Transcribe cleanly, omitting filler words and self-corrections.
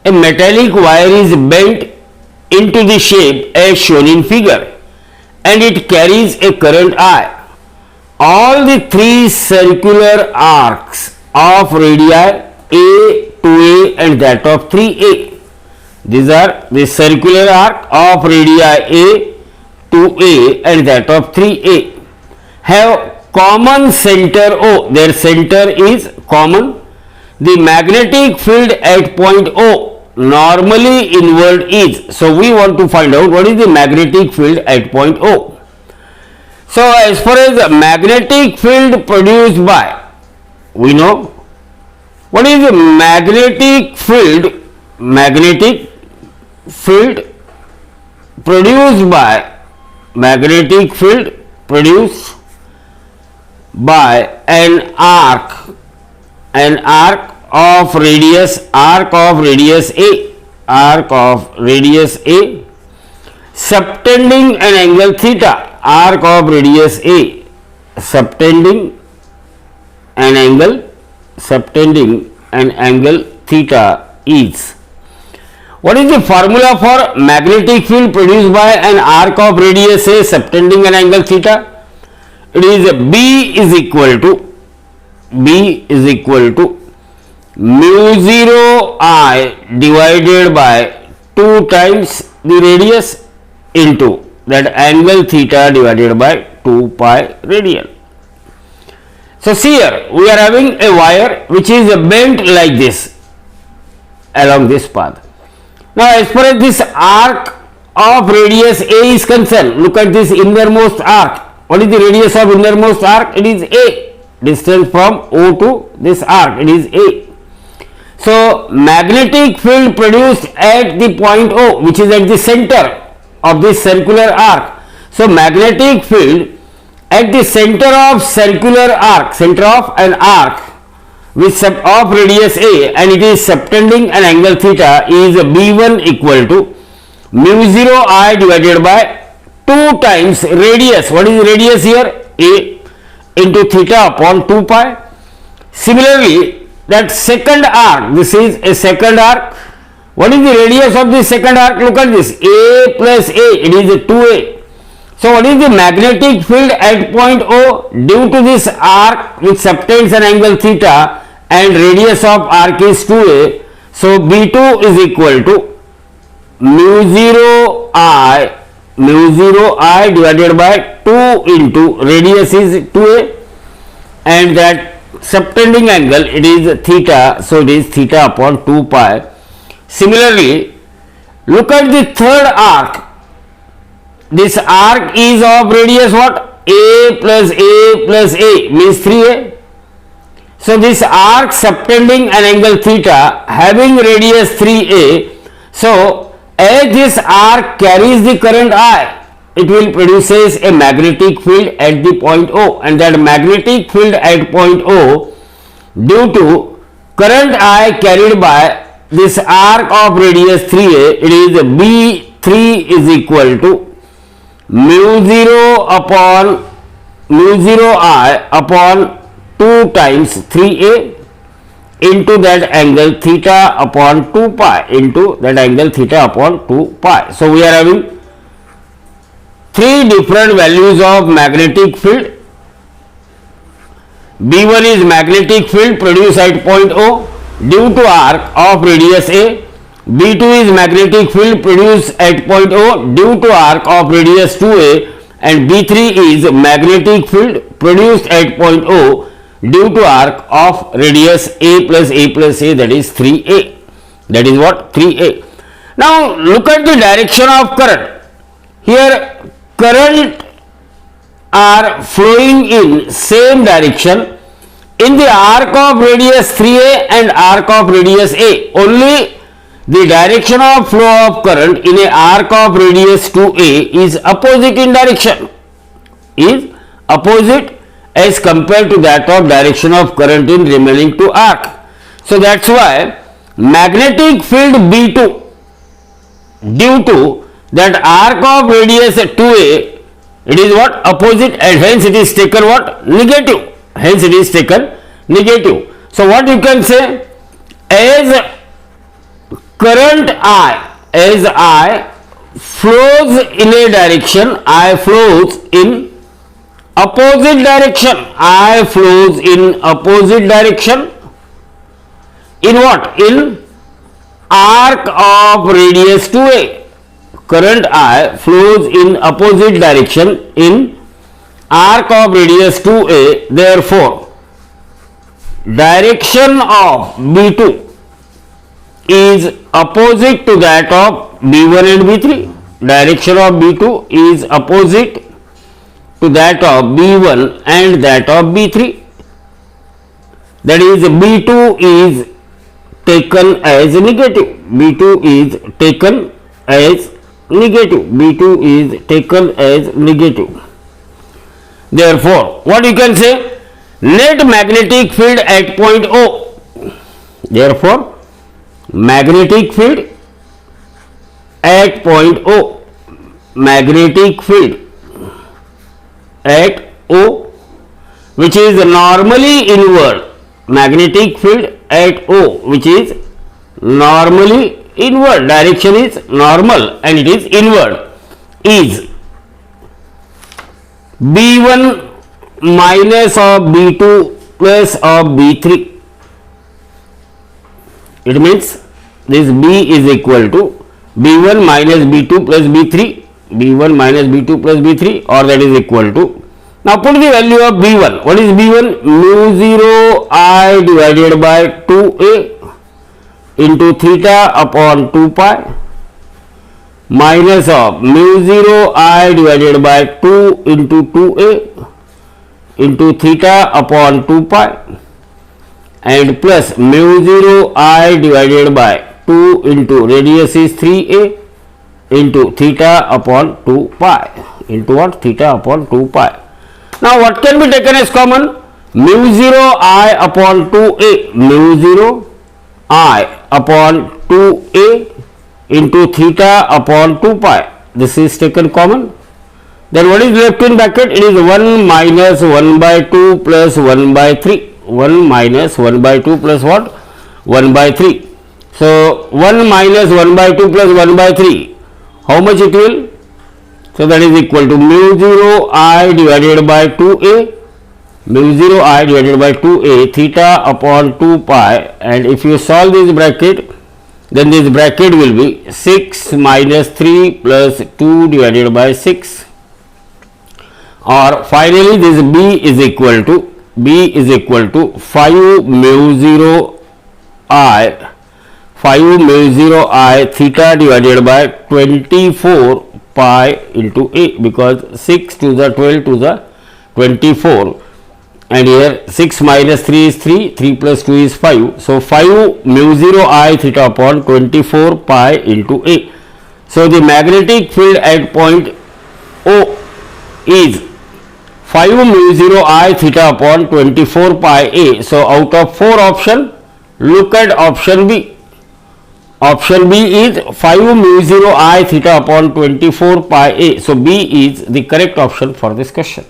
a metallic wire is bent into the shape as shown in figure and it carries a current I. All the three circular arcs of radii A, 2A and that of 3A. These are the circular arc of radii A, 2A and that of 3A have common center O. Their center is common. The magnetic field at point O normally inward is. So we want to find out what is the magnetic field at point O. So as far as the magnetic field produced by, we know what is the magnetic field produced by an arc of radius A subtending an angle theta. Arc of radius A subtending an angle theta is. What is the formula for magnetic field produced by an arc of radius A subtending an angle theta? It is B is equal to mu 0 I divided by 2 times the radius into that angle theta divided by 2 pi radian. So see here, we are having a wire which is bent like this along this path. Now as far as this arc of radius A is concerned, look at this innermost arc. What is the radius of innermost arc? It is A. Distance from O to this arc, it is A. So magnetic field produced at the point O, which is at the center of this circular arc. So magnetic field at the center of an arc with of radius A and it is subtending an angle theta is B1 equal to mu 0 I divided by 2 times radius. What is radius here? A into theta upon 2 pi. Similarly, that second arc, this is a second arc. What is the radius of the second arc? Look at this, A plus A, it is 2A. So what is the magnetic field at point O due to this arc which subtends an angle theta and radius of arc is 2A. So B2 is equal to mu 0 I divided by 2 into radius is 2A and that subtending angle it is theta, so it is theta upon 2 pi. Similarly, look at the third arc. This arc is of radius what? A plus A means 3A. So this arc subtending an angle theta having radius 3A. So as this arc carries the current I, it will produces a magnetic field at the point O, and that magnetic field at point O due to current I carried by this arc of radius 3A, it is B3 is equal to mu 0 I upon 2 times 3A into that angle theta upon 2 pi into that angle theta upon 2 pi. So we are having 3 different values of magnetic field. B1 is magnetic field produced at point O due to arc of radius A. B2 is magnetic field produced at point O due to arc of radius 2A, and B3 is magnetic field produced at point O due to arc of radius A plus A, that is 3A. That is what? 3A. Now look at the direction of current. Here current are flowing in same direction in the arc of radius 3A and arc of radius A. Only the direction of flow of current in a arc of radius 2A is opposite in direction, as compared to that of direction of current in remaining 2 arc. So that's why magnetic field B2 due to that arc of radius 2A, it is what? Opposite, and hence it is taken what? Negative. Hence it is taken negative. So what you can say, as current I, as I flows in a direction, I flows in opposite direction, I flows in opposite direction. In what? In arc of radius 2a. Current I flows in opposite direction in arc of radius 2a. Therefore, direction of B2 is opposite to that of B1 and B3. Direction of B2 is opposite to that of B1 and that of B3. That is, B2 is taken as negative. B2 is taken as negative. B2 is taken as negative. Therefore, what you can say? Net magnetic field at point O. Therefore, magnetic field at point O, magnetic field at O, which is normally inward, magnetic field at O, which is normally inward, direction is normal and it is inward, is B1 minus of B2 plus of B3. It means this B is equal to B1 minus B2 plus B3, B1 minus B2 plus B3, or that is equal to, now put the value of B1. What is B1? Mu 0 I divided by 2a into theta upon 2 pi minus of mu 0 I divided by 2 into 2a into theta upon 2 pi and plus mu 0 I divided by 2 into radius is 3a into theta upon 2 pi into what? Theta upon 2 pi. Now what can be taken as common? Mu 0 I upon 2a, mu 0 I upon 2a into theta upon 2 pi. This is taken common. Then what is left in bracket? It is 1 minus 1 by 2 plus 1 by 3. 1 minus 1 by 2 plus what? 1 by 3. So 1 minus 1 by 2 plus 1 by 3. How much it will? So that is equal to mu 0 I divided by 2a, mu 0 I divided by 2a theta upon 2 pi, and if you solve this bracket, then this bracket will be 6 minus 3 plus 2 divided by 6, or finally this B is equal to 5 mu 0 I theta divided by 24 pi into a, because 6 to the 12 to the 24, and here 6 minus 3 is 3, 3 plus 2 is 5. So 5 mu 0 I theta upon 24 pi into a. So the magnetic field at point O is 5 mu 0 I theta upon 24 pi a. So out of 4 options, look at option B. Option B is 5 mu 0 I theta upon 24 pi a. So B is the correct option for this question.